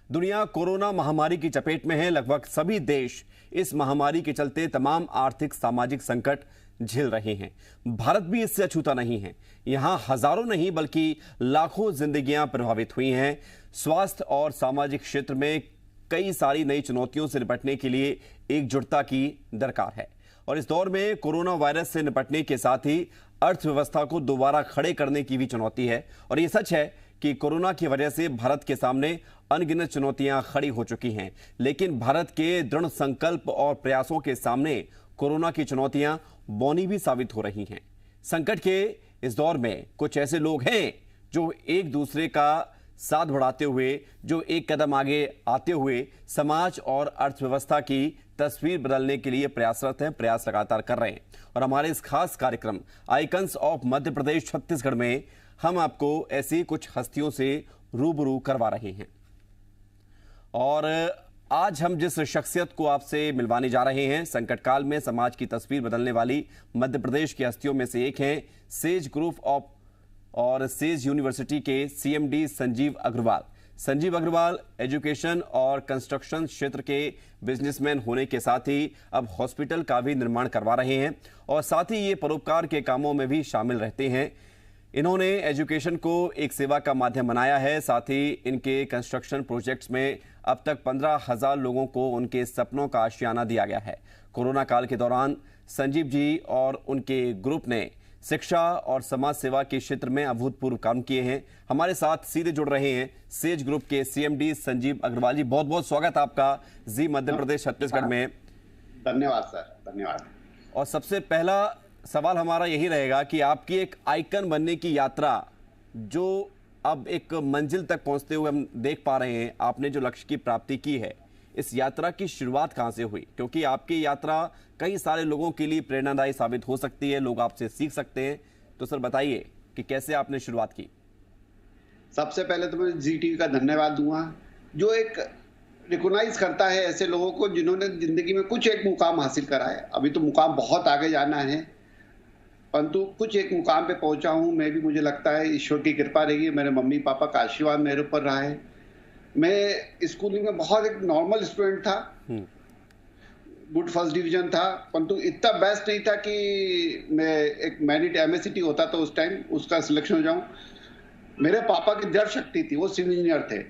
दुनिया कोरोना महामारी की चपेट में है। लगभग सभी देश इस महामारी के चलते तमाम आर्थिक सामाजिक संकट झेल रहे हैं। भारत भी इससे अछूता नहीं है। यहां हजारों नहीं बल्कि लाखों जिंदगियां प्रभावित हुई हैं। स्वास्थ्य और सामाजिक क्षेत्र में कई सारी नई चुनौतियों से निपटने के लिए एकजुटता की दरकार है। और इस दौर में कोरोना वायरस से निपटने के साथ ही अर्थव्यवस्था को दोबारा खड़े करने की भी चुनौती है। और ये सच है कि कोरोना की वजह से भारत के सामने अनगिनत चुनौतियां खड़ी हो चुकी हैं, लेकिन भारत के दृढ़ संकल्प और प्रयासों के सामने कोरोना की चुनौतियां बौनी भी साबित हो रही हैं। संकट के इस दौर में कुछ ऐसे लोग हैं जो एक दूसरे का साथ बढ़ाते हुए, जो एक कदम आगे आते हुए समाज और अर्थव्यवस्था की तस्वीर बदलने के लिए प्रयासरत हैं, प्रयास लगातार कर रहे हैं। और हमारे इस खास कार्यक्रम आइकन्स ऑफ मध्य प्रदेश छत्तीसगढ़ में हम आपको ऐसी कुछ हस्तियों से रूबरू करवा रहे हैं। और आज हम जिस शख्सियत को आपसे मिलवाने जा रहे हैं, संकट काल में समाज की तस्वीर बदलने वाली मध्य प्रदेश की हस्तियों में से एक हैं सेज ग्रुप ऑफ और सेज यूनिवर्सिटी के सीएमडी संजीव अग्रवाल। संजीव अग्रवाल एजुकेशन और कंस्ट्रक्शन क्षेत्र के बिजनेसमैन होने के साथ ही अब हॉस्पिटल का भी निर्माण करवा रहे हैं और साथ ही ये परोपकार के कामों में भी शामिल रहते हैं। इन्होंने एजुकेशन को एक सेवा का माध्यम बनाया है। साथ ही इनके कंस्ट्रक्शन प्रोजेक्ट्स में अब तक 15,000 लोगों को उनके सपनों का आशियाना दिया गया है। कोरोना काल के दौरान संजीव जी और उनके ग्रुप ने शिक्षा और समाज सेवा के क्षेत्र में अभूतपूर्व काम किए हैं। हमारे साथ सीधे जुड़ रहे हैं सेज ग्रुप के सीएमडी संजीव अग्रवाल जी। बहुत बहुत स्वागत आपका जी मध्य प्रदेश छत्तीसगढ़ में। धन्यवाद सर, धन्यवाद। और सबसे पहला सवाल हमारा यही रहेगा कि आपकी एक आइकन बनने की यात्रा जो अब एक मंजिल तक पहुंचते हुए हम देख पा रहे हैं, आपने जो लक्ष्य की प्राप्ति की है, इस यात्रा की शुरुआत कहां से हुई? क्योंकि आपकी यात्रा कई सारे लोगों के लिए प्रेरणादायी साबित हो सकती है, लोग आपसे सीख सकते हैं। तो सर बताइए कि कैसे आपने शुरुआत की। सबसे पहले तो मैं जी टीवी का धन्यवाद दूंगा जो एक रिकॉग्नाइज करता है ऐसे लोगों को जिन्होंने जिंदगी में कुछ एक मुकाम हासिल करा है। अभी तो मुकाम बहुत आगे जाना है, परंतु कुछ एक मुकाम पे पहुंचा हूं मैं भी। मुझे लगता है ईश्वर की कृपा रही, मेरे मम्मी पापा का आशीर्वाद मेरे ऊपर रहा है। मैं स्कूलिंग में बहुत एक नॉर्मल स्टूडेंट था, गुड फर्स्ट डिवीजन था, परंतु इतना बेस्ट नहीं था कि मैं एक मेरिट एमएससीटी होता तो उस टाइम उसका सिलेक्शन हो जाऊं। मेरे पापा की दृढ़ शक्ति थी, वो सिविल इंजीनियर थे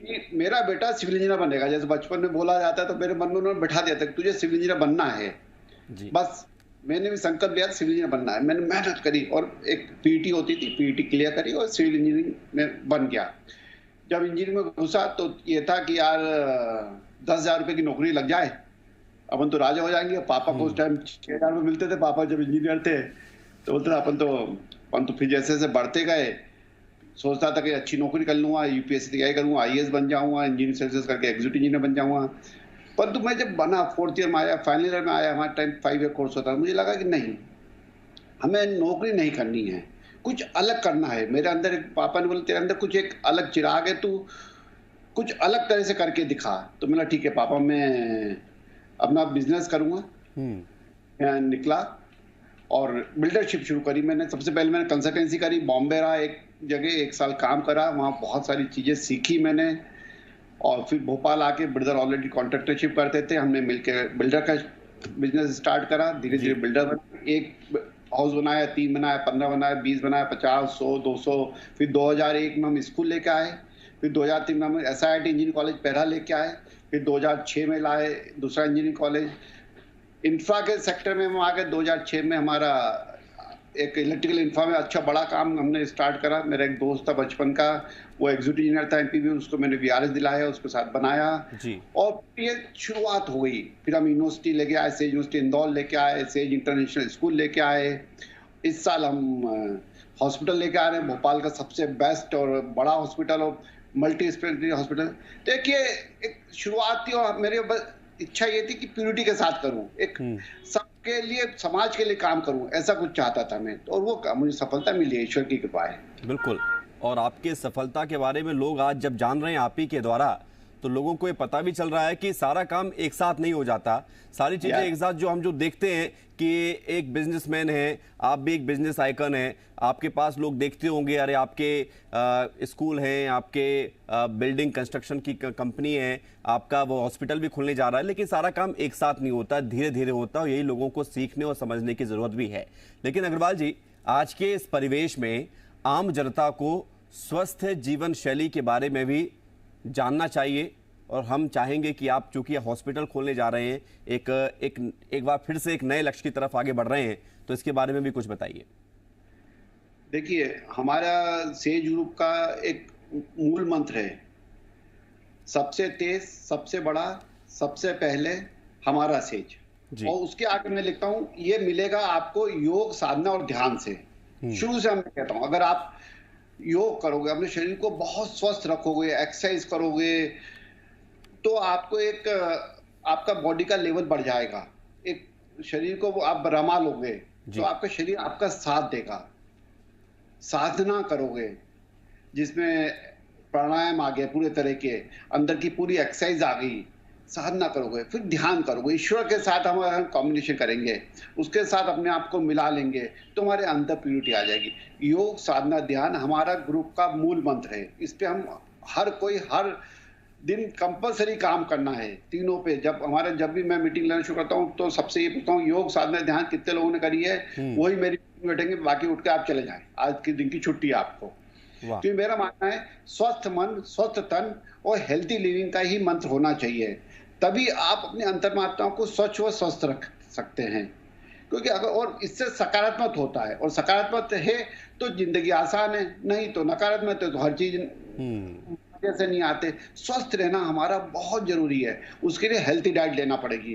कि मेरा बेटा सिविल इंजीनियर बनेगा। जैसे बचपन में बोला जाता तो मेरे मन में उन्होंने बैठा दिया था कि तुझे सिविल इंजीनियर बनना है। बस मैंने भी संकल्प लिया सिविल इंजीनियर बनना है। मैंने मेहनत करी और एक पीईटी होती थी, पीईटी क्लियर करी और सिविल इंजीनियरिंग में बन गया। जब इंजीनियरिंग में घुसा तो ये था कि यार 10,000 रुपए की नौकरी लग जाए, अपन तो राजा हो जाएंगे। पापा को उस टाइम 6,000 रुपए मिलते थे, पापा जब इंजीनियर थे तो बोलते अपन तो फिर जैसे जैसे बढ़ते गए सोचता था कि अच्छी नौकरी कर लूंगा, यूपीएससी तैयारी करूंगा, आईएएस बन जाऊंगा, इंजीनियरिंग सर्विसेज करके एग्जीक्यूटिव इंजीनियर बन जाऊंगा। परंतु मैं जब बना, 4th ईयर में आया, फाइनल ईयर में आया, हमारे टाइम 5 ईयर कोर्स होता, मुझे लगा कि नहीं, हमें नौकरी नहीं करनी है, कुछ अलग करना है। मेरे अंदर एक पापा ने बोला तेरे अंदर कुछ एक अलग चिराग है, तू कुछ अलग तरह से करके दिखा। तो मैंने ठीक है पापा, मैं अपना बिजनेस करूंगा। मैं निकला और बिल्डरशिप शुरू करी। मैंने सबसे पहले मैंने कंसल्टेंसी करी, बॉम्बे रहा एक जगह, 1 साल काम करा, वहाँ बहुत सारी चीजें सीखी मैंने। और फिर भोपाल आके बिल्डर ऑलरेडी कॉन्ट्रैक्टरशिप करते थे, हमने मिलकर बिल्डर का बिजनेस स्टार्ट करा। धीरे धीरे बिल्डर बना, एक हाउस बनाया, 3 बनाया, 15 बनाया, 20 बनाया, 50, 100, 200। फिर 2001 में हम स्कूल लेके आए। फिर 2003 में हम SIIT इंजीनियरिंग कॉलेज पहला लेके आए। फिर 2006 में लाए दूसरा इंजीनियरिंग कॉलेज। इंफ्रा के सेक्टर में हम आ गए। 2006 में हमारा एक इलेक्ट्रिकल इंफ्रा में अच्छा बड़ा काम हमने स्टार्ट करा। मेरा एक दोस्त था बचपन का, वो एग्जीक्यूटिव इंजीनियर था एमपीबी, उसको मैंने VRS दिलाया, उसके साथ बनाया जी। और ये शुरुआत हो गई। फिर हम यूनिवर्सिटी लेके आए, सेज यूनिवर्सिटी इंदौर लेके आए, सेज इंटरनेशनल स्कूल लेके आए। इस साल हम हॉस्पिटल लेके आ रहे हैं, भोपाल का सबसे बेस्ट और बड़ा हॉस्पिटल और मल्टी स्पेशलिटी हॉस्पिटल। देखिए एक शुरुआत थी और मेरी इच्छा ये थी कि प्यूरिटी के साथ करूं, एक सबके लिए, समाज के लिए काम करूं, ऐसा कुछ चाहता था मैं। और वो मुझे सफलता मिली है, ईश्वर की कृपा है। बिल्कुल। और आपके सफलता के बारे में लोग आज जब जान रहे हैं आप ही के द्वारा, तो लोगों को ये पता भी चल रहा है कि सारा काम एक साथ नहीं हो जाता, सारी चीजें एक साथ जो हम जो देखते हैं कि एक बिजनेसमैन है, आप भी एक बिजनेस आइकन है, आपके पास लोग देखते होंगे अरे आपके स्कूल हैं, आपके बिल्डिंग कंस्ट्रक्शन की कंपनी है, आपका वो हॉस्पिटल भी खुलने जा रहा है, लेकिन सारा काम एक साथ नहीं होता, धीरे धीरे होता है। यही लोगों को सीखने और समझने की जरूरत भी है। लेकिन अग्रवाल जी, आज के इस परिवेश में आम जनता को स्वस्थ जीवन शैली के बारे में भी जानना चाहिए, और हम चाहेंगे कि आप चूंकि हॉस्पिटल खोलने जा रहे हैं, एक बार फिर से एक नए लक्ष्य की तरफ आगे बढ़ रहे हैं, तो इसके बारे में भी कुछ बताइए। देखिए, हमारा सेज ग्रुप का एक मूल मंत्र है, सबसे तेज, सबसे बड़ा, सबसे पहले हमारा सेज। और उसके आगे मैं लिखता हूं, ये मिलेगा आपको योग, साधना और ध्यान से। शुरू से मैं कहता हूं, अगर आप योग करोगे, अपने शरीर को बहुत स्वस्थ रखोगे, एक्सरसाइज करोगे, तो आपको एक आपका बॉडी का लेवल बढ़ जाएगा। एक शरीर को आप रमा लोगे तो आपका शरीर आपका साथ देगा। साधना करोगे जिसमें प्राणायाम आ गए, पूरे तरह के अंदर की पूरी एक्सरसाइज आ गई, साधना करोगे, फिर ध्यान करोगे, ईश्वर के साथ हम कॉम्बिनेशन करेंगे, उसके साथ अपने आप को मिला लेंगे, तो हमारे अंदर प्यूरिटी आ जाएगी। योग, साधना, ध्यान हमारा ग्रुप का मूल मंत्र है। इस पे हम हर दिन कंपलसरी काम करना है, तीनों पे। जब भी मैं मीटिंग लेना शुरू करता हूँ तो सबसे ये पूछता हूँ, योग, साधना, ध्यान कितने लोगों ने करी है? वही मेरी मीटिंग बैठेंगे, बाकी उठ के आप चले जाएं, आज के दिन की छुट्टी है आपको। तो मेरा मानना है, स्वस्थ मन, स्वस्थ तन और हेल्थी लिविंग का ही मंत्र होना चाहिए, तभी आप अपने अंतर्मात्मा को स्वच्छ व स्वस्थ रख सकते हैं। क्योंकि अगर, और इससे सकारात्मक होता है, और सकारात्मक है तो जिंदगी आसान है, नहीं तो नकारात्मक है तो हर चीज से नहीं आते। स्वस्थ रहना हमारा बहुत जरूरी है, उसके लिए हेल्थी डाइट लेना पड़ेगी।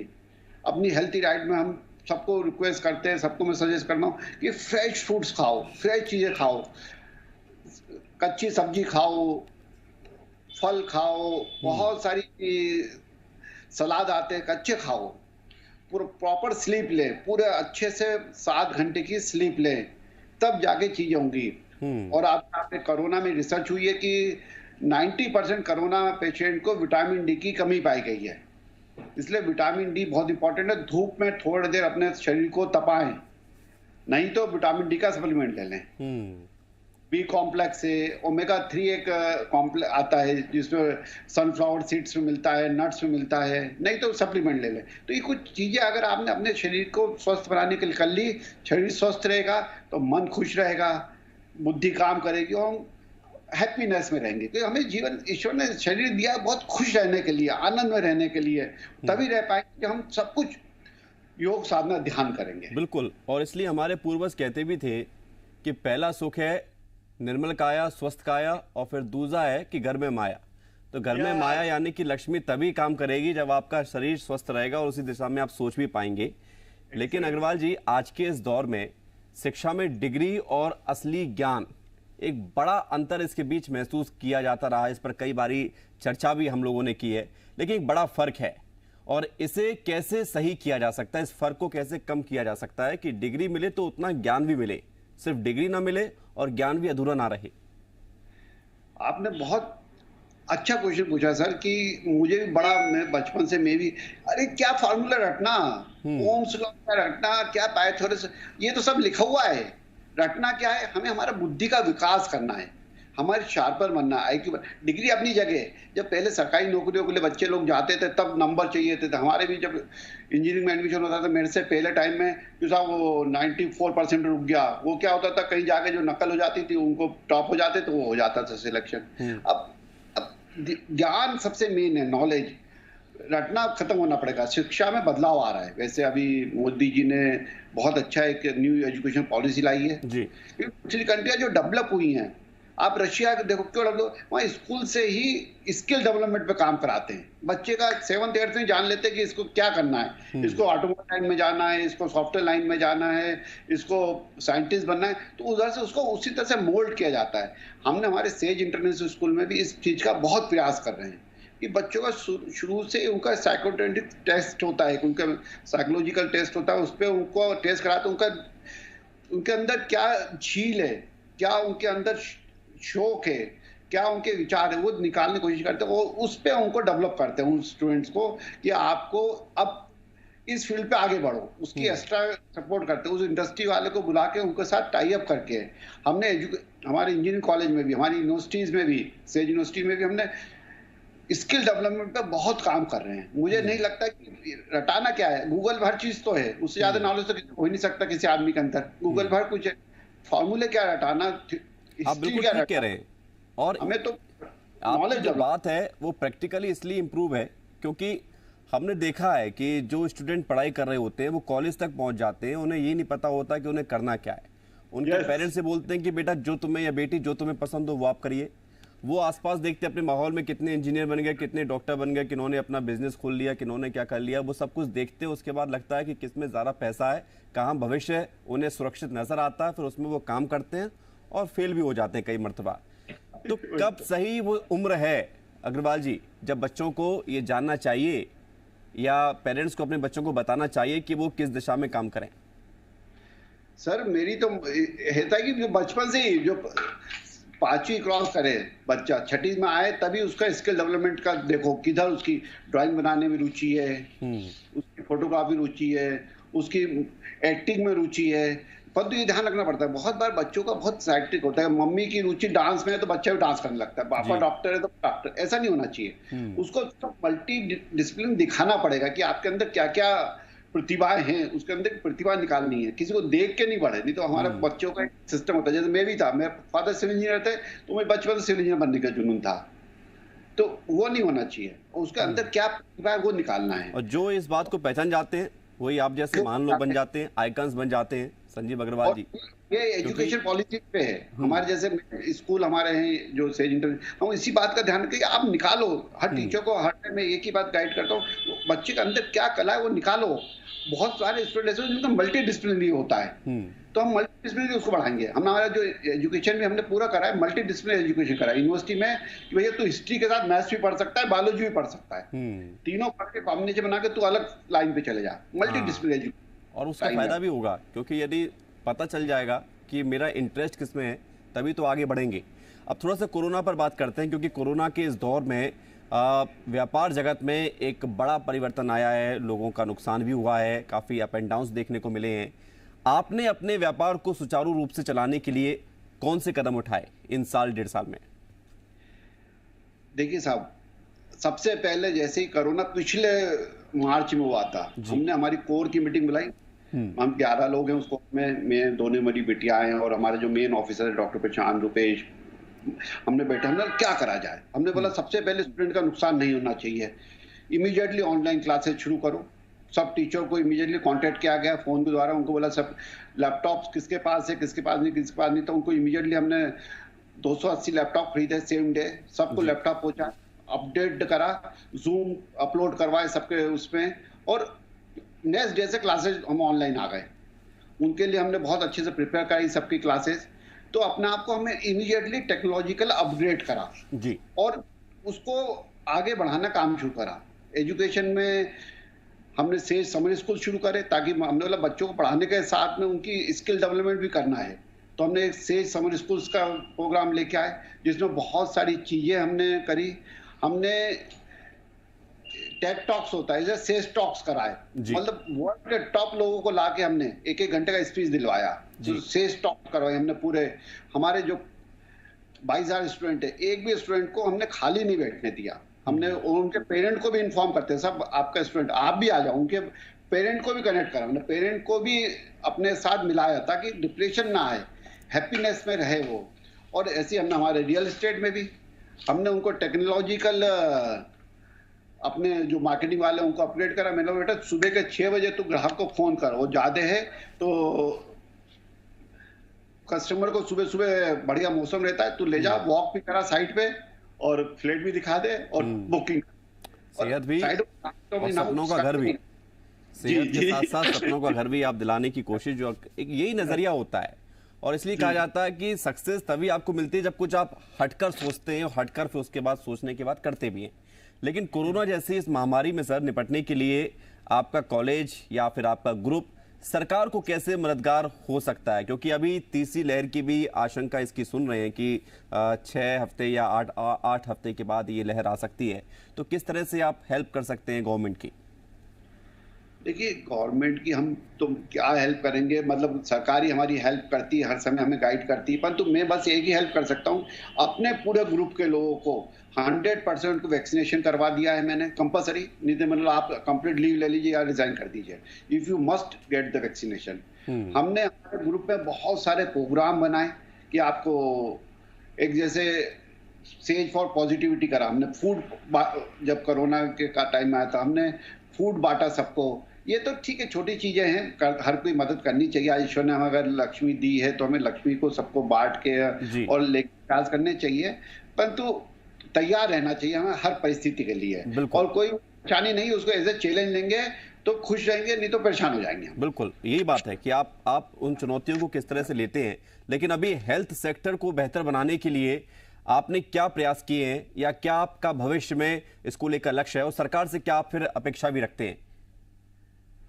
अपनी हेल्थी डाइट में हम सबको रिक्वेस्ट करते हैं, सबको मैं सजेस्ट करता हूँ कि फ्रेश फ्रूट्स खाओ, फ्रेश चीजें खाओ, कच्ची सब्जी खाओ, फल खाओ, बहुत सारी सलाद आते हैं, कच्चे खाओ, पूरा प्रॉपर स्लीप ले, पूरे अच्छे से 7 घंटे की स्लीप ले, तब जाके चीजें होंगी। और आपने कोरोना में रिसर्च हुई है कि 90% कोरोना पेशेंट को विटामिन डी की कमी पाई गई है। इसलिए विटामिन डी बहुत इंपॉर्टेंट है। धूप में थोड़ी देर अपने शरीर को तपाएं, नहीं तो विटामिन डी का सप्लीमेंट ले लें। बी कॉम्प्लेक्स है, ओमेगा 3 एक कॉम्प्लेक्स आता है जिसमें सनफ्लावर सीड्स में मिलता है, नट्स में मिलता है, नहीं तो सप्लीमेंट ले लें। तो ये कुछ चीजें अगर आपने अपने शरीर को स्वस्थ बनाने के लिए कर ली, शरीर स्वस्थ रहेगा तो मन खुश रहेगा, बुद्धि काम करेगी और हैप्पीनेस में रहेंगे। तो हमें जीवन ईश्वर ने शरीर दिया बहुत खुश रहने के लिए, आनंद में रहने के लिए, तभी रह पाएंगे जब हम सब कुछ योग, साधना, ध्यान करेंगे। बिल्कुल, और इसलिए हमारे पूर्वज कहते भी थे कि पहला सुख है निर्मल काया, स्वस्थ काया, और फिर दूसरा है कि घर में माया। तो घर में माया यानी कि लक्ष्मी तभी काम करेगी जब आपका शरीर स्वस्थ रहेगा और उसी दिशा में आप सोच भी पाएंगे। लेकिन अग्रवाल जी, आज के इस दौर में शिक्षा में डिग्री और असली ज्ञान, एक बड़ा अंतर इसके बीच महसूस किया जाता रहा है। इस पर कई बारी चर्चा भी हम लोगों ने की है, लेकिन एक बड़ा फर्क है, और इसे कैसे सही किया जा सकता है, इस फर्क को कैसे कम किया जा सकता है कि डिग्री मिले तो उतना ज्ञान भी मिले, सिर्फ डिग्री ना मिले और ज्ञान भी अधूरा ना रहे। आपने बहुत अच्छा क्वेश्चन पूछा सर, कि मुझे भी बड़ा, मैं बचपन से मैं भी, अरे क्या फार्मूला रटना, ओम्स लॉ क्या रटना, क्या पाइथागोरस, ये तो सब लिखा हुआ है। रटना क्या है, हमें हमारा बुद्धि का विकास करना है, हमारे शार्पर बनना है। डिग्री अपनी जगह, जब पहले सरकारी नौकरियों के लिए बच्चे लोग जाते थे तब नंबर चाहिए थे। हमारे भी जब इंजीनियरिंग में एडमिशन होता था, मेरे से पहले टाइम में जो साहब वो 94% रुक गया, वो क्या होता था, कहीं जाके जो नकल हो जाती थी उनको टॉप हो जाते, तो वो हो जाता था सिलेक्शन। अब ज्ञान सबसे मेन है, नॉलेज। रटना खत्म होना पड़ेगा। शिक्षा में बदलाव आ रहा है। वैसे अभी मोदी जी ने बहुत अच्छा एक न्यू एजुकेशन पॉलिसी लाई है जी। पिछली कंट्रियां जो डेवलप हुई हैं, आप रशिया देखो, क्यों डेवलप, वहाँ स्कूल से ही स्किल डेवलपमेंट पे काम कराते हैं। बच्चे का 7th 8th में जान लेते हैं कि इसको क्या करना है, इसको ऑटोमोबाइल लाइन में जाना है, इसको सॉफ्टवेयर लाइन में जाना है, इसको साइंटिस्ट बनना है, तो उधर से उसको उसी तरह से मोल्ड किया जाता है। हमने हमारे सेज इंटरनेशनल स्कूल में भी इस चीज का बहुत प्रयास कर रहे हैं कि बच्चों का शुरू से उनका साइकोटेक्टिक टेस्ट होता है, उनका साइकोलॉजिकल टेस्ट होता है, उस पर उनको टेस्ट कराते, उनके अंदर क्या झील है, क्या उनके अंदर शौक है, क्या उनके विचार है वो निकालने की कोशिश करते हैं, वो उस पे उनको डेवलप करते हैं उन स्टूडेंट्स को कि आपको अब इस फील्ड पे आगे बढ़ो, उसकी एक्स्ट्रा सपोर्ट करते हैं। उस इंडस्ट्री वाले को बुला के उनके साथ टाई अप करके हमने हमारे इंजीनियरिंग कॉलेज में भी, हमारी यूनिवर्सिटीज में भी, सेज यूनिवर्सिटी में भी हमने स्किल डेवलपमेंट पे बहुत काम कर रहे हैं। मुझे नहीं लगता कि रटाना क्या है, गूगल भर चीज तो है, उससे ज्यादा नॉलेज तो हो ही नहीं सकता किसी आदमी के अंदर। गूगल भर कुछ है, फॉर्मूले क्या रटाना, आप बिल्कुल ठीक कह रहे हैं। और हमें तो आपकी जो बात है वो प्रैक्टिकली इसलिए इम्प्रूव है क्योंकि हमने देखा है कि जो स्टूडेंट पढ़ाई कर रहे होते हैं वो कॉलेज तक पहुंच जाते हैं, उन्हें ये नहीं पता होता कि उन्हें करना क्या है। उनके पेरेंट्स से बोलते हैं कि बेटा जो तुम्हें या बेटी जो तुम्हें पसंद हो वो आप करिए। वो आसपास देखते अपने माहौल में कितने इंजीनियर बन गए, कितने डॉक्टर बन गए, किन्होंने अपना बिजनेस खोल लिया, किन्होंने क्या कर लिया, वो सब कुछ देखते हैं। उसके बाद लगता है कि किसमें ज़्यादा पैसा है, कहाँ भविष्य है, उन्हें सुरक्षित नजर आता है, फिर उसमें वो काम करते हैं और फेल भी हो जाते हैं कई मरतबा। तो कब सही वो उम्र है अग्रवाल जी जब बच्चों को ये जानना चाहिए या पेरेंट्स को अपने बच्चों को बताना चाहिए कि वो किस दिशा में काम करें? सर मेरी तो है कि जो बचपन से ही जो 5वीं क्रॉस करे बच्चा, 6ठी में आए तभी उसका स्किल डेवलपमेंट का देखो, किधर उसकी ड्राइंग बनाने में रुचि है, उसकी फोटोग्राफी रुचि है, उसकी एक्टिंग में रुचि है। पर तो ये ध्यान रखना पड़ता है, बहुत बार बच्चों का बहुत साइक्टिक होता है। मम्मी की रुचि डांस में है तो बच्चा भी डांस करने लगता है, पापा डॉक्टर है तो डॉक्टर, ऐसा नहीं होना चाहिए। उसको मल्टी डिसिप्लिन दिखाना पड़ेगा कि आपके अंदर क्या क्या प्रतिभाएं हैं, उसके अंदर प्रतिभा निकालनी है। किसी को देख के नहीं बढ़े, नहीं तो हमारे बच्चों का एक सिस्टम होता है। जैसे मैं भी था, मेरे फादर सिविल इंजीनियर थे तो मैं बचपन से सिविल इंजीनियर बनने का जुनून था, तो वो नहीं होना चाहिए। उसके अंदर क्या प्रतिभा है वो निकालना है। और जो इस बात को पहचान जाते हैं वही आप जैसे महान लोग बन जाते हैं, आइकन्स बन जाते हैं। संजीव अग्रवाल जी, ये एजुकेशन पॉलिसी पे है। हमारे जैसे स्कूल हमारे हैं जो सेज इंटर, हम इसी बात का ध्यान रखें कि आप निकालो। हर टीचर को हर टाइम में एक ही बात गाइड करता हूँ, बच्चे के अंदर क्या कला है वो निकालो। बहुत सारे स्टूडेंट ऐसे जिनका मल्टी डिसिप्लिनरी होता है, तो हम मल्टी डिसिप्लिनरी उसको बढ़ाएंगे। हम हमारा जो एजुकेशन में हमने पूरा करा है, मल्टी डिसिप्लिनरी एजुकेशन करा है यूनिवर्सिटी में कि भैया तू हिस्ट्री के साथ मैथ्स भी पढ़ सकता है, बायोलॉजी भी पढ़ सकता है, तीनों पढ़ के कॉम्बिनेशन बना के तू अलग लाइन पे चले जा, मल्टी डिसिप्लिनरी एजुकेशन। और उसका फायदा भी होगा क्योंकि यदि पता चल जाएगा कि मेरा इंटरेस्ट किस में है तभी तो आगे बढ़ेंगे। अब थोड़ा सा कोरोना पर बात करते हैं क्योंकि कोरोना के इस दौर में व्यापार जगत में एक बड़ा परिवर्तन आया है, लोगों का नुकसान भी हुआ है, काफ़ी अप एंड डाउन्स देखने को मिले हैं। आपने अपने व्यापार को सुचारू रूप से चलाने के लिए कौन से कदम उठाए इन साल 1.5 साल में? देखिए साहब, सबसे पहले जैसे ही कोरोना पिछले मार्च में हुआ था, हमने हमारी कोर की मीटिंग बुलाई। हम 11 लोग हैं उसको, मैं दोनों मेरी बेटियां हैं और हमारे जो मेन ऑफिसर है डॉक्टर प्रशांत रुपेश, हमने बैठे, हमने क्या करा जाए। हमने बोला सबसे पहले स्टूडेंट का नुकसान नहीं होना चाहिए, इमीडिएटली ऑनलाइन क्लासेस शुरू करो। सब टीचर को इमीडिएटली कांटेक्ट किया गया फोन के द्वारा, उनको बोला सब लैपटॉप्स किसके पास है, किसके पास नहीं, किसके पास नहीं, तो उनको इमीडिएटली हमने 280 लैपटॉप खरीदे सेम डे, सबको लैपटॉप पहुंचा, अपडेट करा, जूम अपलोड करवाए सबके उसमें, और नेक्स्ट डे से क्लासेस हम ऑनलाइन आ गए। उनके लिए हमने बहुत अच्छे से प्रिपेयर कराई सबकी क्लासेस। तो अपने आप को हमें इमीडिएटली टेक्नोलॉजिकल अपग्रेड करा जी, और उसको आगे बढ़ाना काम शुरू करा। एजुकेशन में हमने सेज समर स्कूल शुरू करे ताकि हमने बोला बच्चों को पढ़ाने के साथ में उनकी स्किल डेवलपमेंट भी करना है। तो हमने एक सेज समर स्कूल्स का प्रोग्राम लेके आए जिसमें बहुत सारी चीजें हमने करी। हमने टेक टॉक्स होता है, जैसे सेज टॉक्स कराए, मतलब वर्ल्ड के टॉप लोगों को लाके हमने 1-1 घंटे का स्पीच दिलवाया, जो सेज टॉक करवाए हमने। पूरे हमारे जो 22,000 स्टूडेंट है, एक भी स्टूडेंट को हमने खाली नहीं बैठने दिया। हमने उनके पेरेंट को भी इन्फॉर्म करते हैं, सब आपका स्टूडेंट आप भी आ जाओ, उनके पेरेंट को भी कनेक्ट करा, हमने पेरेंट को भी अपने साथ मिलाया ताकि डिप्रेशन ना आए, हैप्पीनेस में रहे वो। और ऐसे हमने हमारे रियल एस्टेट में भी हमने उनको टेक्नोलॉजिकल अपने जो मार्केटिंग वाले उनको अपग्रेड करा। मैंने बेटा सुबह के 6 बजे तू ग्राहक को फोन कर, वो ज्यादा है तो कस्टमर को सुबह सुबह बढ़िया मौसम रहता है, तू ले जा, वॉक भी करा साइट पे और फ्लैट भी दिखा दे और बुकिंग, सेहत भी और सपनों का घर भी, सेहत के साथ साथ सपनों का घर भी आप दिलाने की कोशिश, जो एक यही नजरिया होता है। और इसलिए कहा जाता है कि सक्सेस तभी आपको मिलती है जब कुछ आप हटकर सोचते हैं और हटकर फिर उसके बाद सोचने के बाद करते भी हैं। लेकिन कोरोना जैसी इस महामारी में सर निपटने के लिए आपका कॉलेज या फिर आपका ग्रुप सरकार को कैसे मददगार हो सकता है, क्योंकि अभी तीसरी लहर की भी आशंका इसकी सुन रहे हैं कि 6 हफ्ते या 8 हफ्ते के बाद ये लहर आ सकती है। तो किस तरह से आप हेल्प कर सकते हैं गवर्नमेंट की? देखिए, गवर्नमेंट की हम तो क्या हेल्प करेंगे, मतलब सरकार ही हमारी हेल्प करती है, हर समय हमें गाइड करती है, परंतु मैं बस एक ही हेल्प कर सकता हूँ, अपने पूरे ग्रुप के लोगों को 100% को वैक्सीनेशन करवा दिया है मैंने, कंपलसरी। नहीं तो मतलब आप कंप्लीट लीव ले लीजिए या रिजाइन कर दीजिए, if you must get the vaccination. हमने हमारे ग्रुप में बहुत सारे प्रोग्राम बनाए कि आपको एक जैसे सेज फॉर पॉजिटिविटी करा हमने, फूड, जब कोरोना के का टाइम आया था हमने फूड बांटा सबको। ये तो ठीक है, छोटी चीजें हैं, हर कोई मदद करनी चाहिए। आज ईश्वर ने हमें अगर लक्ष्मी दी है तो हमें लक्ष्मी को सबको बांट के और लेके प्रयास करने चाहिए, परंतु तैयार रहना चाहिए हमें हर परिस्थिति के लिए। और कोई परेशानी नहीं, उसको एज ए चैलेंज लेंगे तो खुश रहेंगे, नहीं तो परेशान हो जाएंगे। बिल्कुल यही बात है कि आप उन चुनौतियों को किस तरह से लेते हैं। लेकिन अभी हेल्थ सेक्टर को बेहतर बनाने के लिए आपने क्या प्रयास किए हैं, या क्या आपका भविष्य में इसको लेकर लक्ष्य है, और सरकार से क्या आप फिर अपेक्षा भी रखते हैं?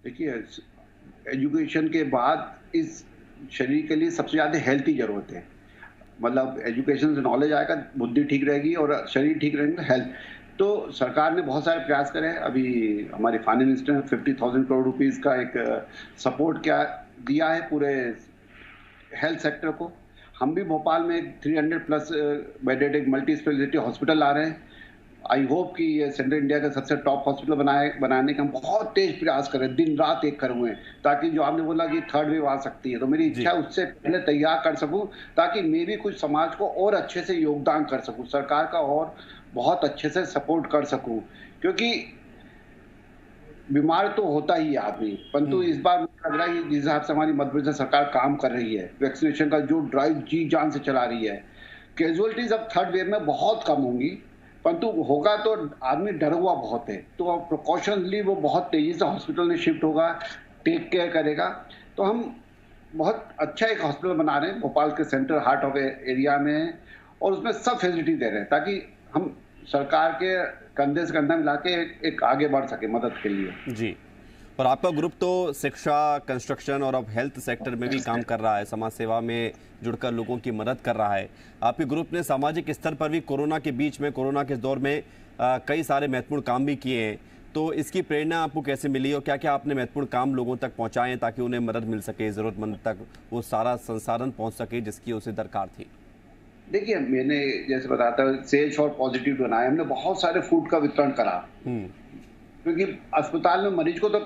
देखिए, एजुकेशन के बाद इस शरीर के लिए सबसे ज्यादा हेल्थ की जरूरत है। मतलब एजुकेशन से नॉलेज आएगा, बुद्धि ठीक रहेगी और शरीर ठीक रहेगा, हेल्थ। तो सरकार ने बहुत सारे प्रयास करे हैं। अभी हमारे फाइनेंस मिनिस्टर ने 50,000 करोड़ रुपीस का एक सपोर्ट क्या दिया है पूरे हेल्थ सेक्टर को। हम भी भोपाल में 300+ बेडेड एक मल्टी स्पेशलिटी हॉस्पिटल ला रहे हैं। आई होप कि ये सेंट्रल इंडिया का सबसे टॉप हॉस्पिटल बनाने का हम बहुत तेज प्रयास करें, दिन रात एक कर हुए हैं, ताकि जो आपने बोला कि थर्ड वेव आ सकती है, तो मेरी इच्छा है उससे पहले तैयार कर सकूं, ताकि मैं भी कुछ समाज को और अच्छे से योगदान कर सकूं, सरकार का और बहुत अच्छे से सपोर्ट कर सकूं। क्योंकि बीमार तो होता ही आदमी, परंतु इस बार मुझे लग रहा है कि जिस हिसाब से हमारी मध्य प्रदेश सरकार काम कर रही है, वैक्सीनेशन का जो ड्राइव जी जान से चला रही है, कैजुअलिटीज अब थर्ड वेव में बहुत कम होंगी, परंतु होगा तो आदमी डरा हुआ बहुत है, तो प्रिकॉशनली वो बहुत तेजी से हॉस्पिटल में शिफ्ट होगा, टेक केयर करेगा। तो हम बहुत अच्छा एक हॉस्पिटल बना रहे हैं भोपाल के सेंट्रल हार्ट ऑफ एरिया में, और उसमें सब फैसिलिटी दे रहे हैं ताकि हम सरकार के कंधे से कंधा मिला के एक आगे बढ़ सके मदद के लिए। जी, और आपका ग्रुप तो शिक्षा, कंस्ट्रक्शन और अब हेल्थ सेक्टर में भी काम कर रहा है, समाज सेवा में जुड़कर लोगों की मदद कर रहा है। आपके ग्रुप ने सामाजिक स्तर पर भी कोरोना के बीच में, कोरोना के दौर में कई सारे महत्वपूर्ण काम भी किए हैं। तो इसकी प्रेरणा आपको कैसे मिली, और क्या क्या आपने महत्वपूर्ण काम लोगों तक पहुँचाए ताकि उन्हें मदद मिल सके, ज़रूरतमंद तक वो सारा संसाधन पहुँच सके जिसकी उसे दरकार थी? देखिए, मैंने जैसे बताता हूँ सेज फॉर पॉजिटिव बनाया, हमने बहुत सारे फूड का वितरण करा, क्योंकि अस्पताल में मरीज को तो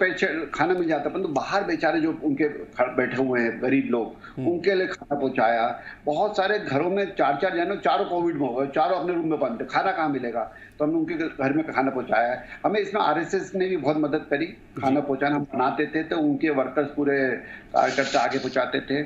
खाना मिल जाता, परंतु बाहर बेचारे जो उनके बैठे हुए हैं गरीब लोग, उनके लिए खाना पहुंचाया। बहुत सारे घरों में 4-4 जने, चारों कोविड में हो गए, चारों अपने रूम में बंद, खाना कहाँ मिलेगा, तो हमने उनके घर में खाना पहुंचाया। हमें इसमें RSS ने भी बहुत मदद करी, खाना पहुंचाना हम बनाते थे तो उनके वर्कर्स पूरे कार्यकर्ता आगे पहुंचाते थे।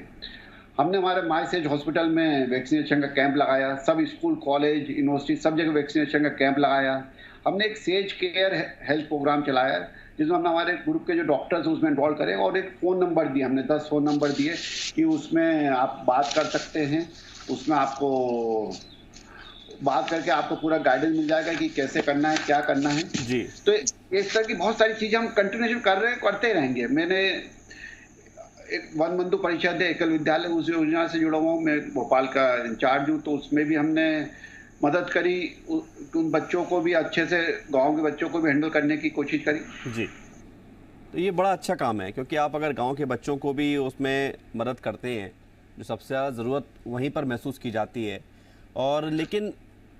हमने हमारे माई सेज हॉस्पिटल में वैक्सीनेशन का कैंप लगाया, सब स्कूल, कॉलेज, यूनिवर्सिटी सब जगह वैक्सीनेशन का कैंप लगाया। हमने एक सेज केयर हेल्थ प्रोग्राम चलाया, जिसमें हमने हमारे ग्रुप के जो डॉक्टर्स उसमें इन्वॉल्व करें, और एक फ़ोन नंबर दिया हमने, 10 फ़ोन नंबर दिए कि उसमें आप बात कर सकते हैं, उसमें आपको बात करके आपको पूरा गाइडेंस मिल जाएगा कि कैसे करना है, क्या करना है जी। तो इस तरह की बहुत सारी चीज़ें हम कंटिन्यूशन कर रहे हैं, करते रहेंगे। मैंने एक वन बंधु परिषद है एकल विद्यालय, उस योजना से जुड़ा हुआ, मैं भोपाल का इंचार्ज हूँ, तो उसमें भी हमने मदद करी, उन बच्चों को भी अच्छे से, गांव के बच्चों को भी हैंडल करने की कोशिश करी जी। तो ये बड़ा अच्छा काम है, क्योंकि आप अगर गांव के बच्चों को भी उसमें मदद करते हैं, जो सबसे ज़्यादा ज़रूरत वहीं पर महसूस की जाती है। और लेकिन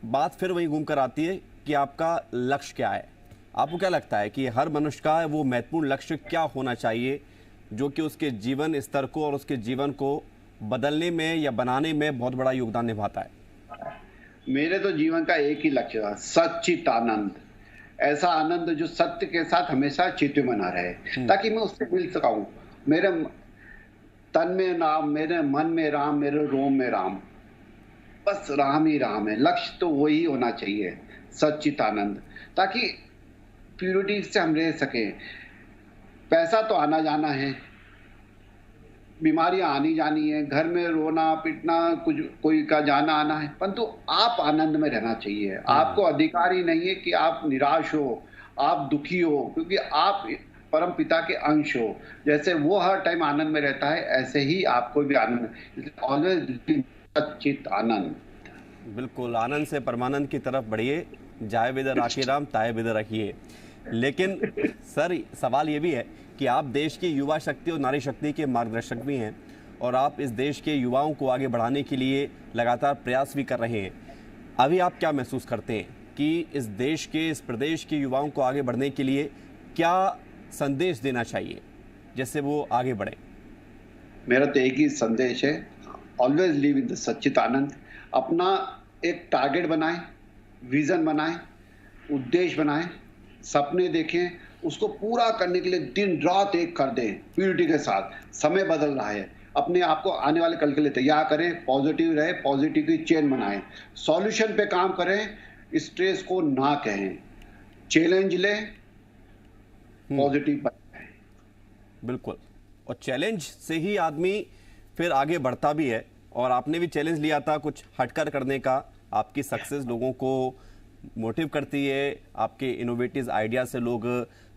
बात फिर वहीं घूम कर आती है कि आपका लक्ष्य क्या है। आपको क्या लगता है कि हर मनुष्य का वो महत्वपूर्ण लक्ष्य क्या होना चाहिए, जो कि उसके जीवन स्तर को और उसके जीवन को बदलने में या बनाने में बहुत बड़ा योगदान निभाता है? मेरे तो जीवन का एक ही लक्ष्य था, सच्चित आनंद। ऐसा आनंद जो सत्य के साथ हमेशा चित्त में बना रहे, ताकि मैं उससे मिल सकाऊं। मेरे तन में राम, मेरे मन में राम, मेरे रोम में राम, बस राम ही राम है। लक्ष्य तो वही होना चाहिए, सच्चित आनंद, ताकि प्यूरिटी से हम रह सके। पैसा तो आना जाना है, बीमारियां आनी जानी है, घर में रोना पीटना, कुछ कोई का जाना आना है, परंतु आप आनंद में रहना चाहिए। आपको अधिकार ही नहीं है कि आप निराश हो, आप दुखी हो, क्योंकि आप परम पिता के अंश हो। जैसे वो हर टाइम आनंद में रहता है, ऐसे ही आपको भी आनंद, ऑलवेज सच्चित आनंद। बिल्कुल, आनंद से परमानंद की तरफ बढ़िए, जाए बिदर राखी राम ताए बिदर रखिए। लेकिन सर, सवाल ये भी है कि आप देश की युवा शक्ति और नारी शक्ति के मार्गदर्शक भी हैं और आप इस देश के युवाओं को आगे बढ़ाने के लिए लगातार प्रयास भी कर रहे हैं। अभी आप क्या महसूस करते हैं कि इस देश के, इस प्रदेश के युवाओं को आगे बढ़ने के लिए क्या संदेश देना चाहिए जिससे वो आगे बढ़े? मेरा तो एक ही संदेश है, ऑलवेज लिव इन द सच्चित आनंद। अपना एक टारगेट बनाएं, विजन बनाएं, उद्देश्य बनाएं, सपने देखें, उसको पूरा करने के लिए दिन रात एक कर दें प्यूरिटी के साथ। समय बदल रहा है, अपने आप को आने वाले कल के लिए तैयार करें, पॉजिटिव रहे, पॉजिटिव की चेन बनाएं, सॉल्यूशन पे काम करें, स्ट्रेस को ना कहें, चैलेंज लें, पॉजिटिव बनाएं। बिल्कुल, और चैलेंज से ही आदमी फिर आगे बढ़ता भी है। और आपने भी चैलेंज लिया था कुछ हटकर करने का। आपकी सक्सेस लोगों को मोटिव करती है, आपके इनोवेटिव आइडिया से लोग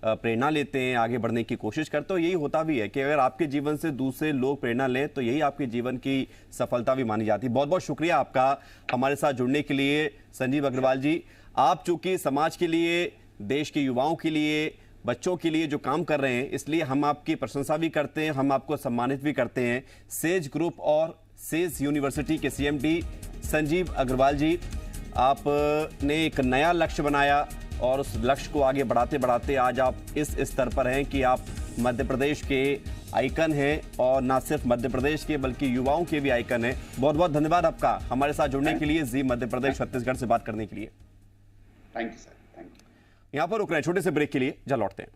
प्रेरणा लेते हैं, आगे बढ़ने की कोशिश करते हो। यही होता भी है कि अगर आपके जीवन से दूसरे लोग प्रेरणा लें तो यही आपके जीवन की सफलता भी मानी जाती है। बहुत बहुत शुक्रिया आपका हमारे साथ जुड़ने के लिए संजीव अग्रवाल जी। आप चूंकि समाज के लिए, देश के युवाओं के लिए, बच्चों के लिए जो काम कर रहे हैं, इसलिए हम आपकी प्रशंसा भी करते हैं, हम आपको सम्मानित भी करते हैं। सेज ग्रुप और सेज यूनिवर्सिटी के सीएमडी संजीव अग्रवाल जी, आपने एक नया लक्ष्य बनाया और उस लक्ष्य को आगे बढ़ाते बढ़ाते आज आप इस स्तर पर हैं कि आप मध्य प्रदेश के आइकन हैं, और ना सिर्फ मध्य प्रदेश के बल्कि युवाओं के भी आइकन हैं। बहुत बहुत धन्यवाद आपका हमारे साथ जुड़ने के लिए, जी मध्य प्रदेश छत्तीसगढ़ से बात करने के लिए। Thank you sir, thank you. यहाँ पर रुक रहे हैं छोटे से ब्रेक के लिए, जल्द लौटते हैं।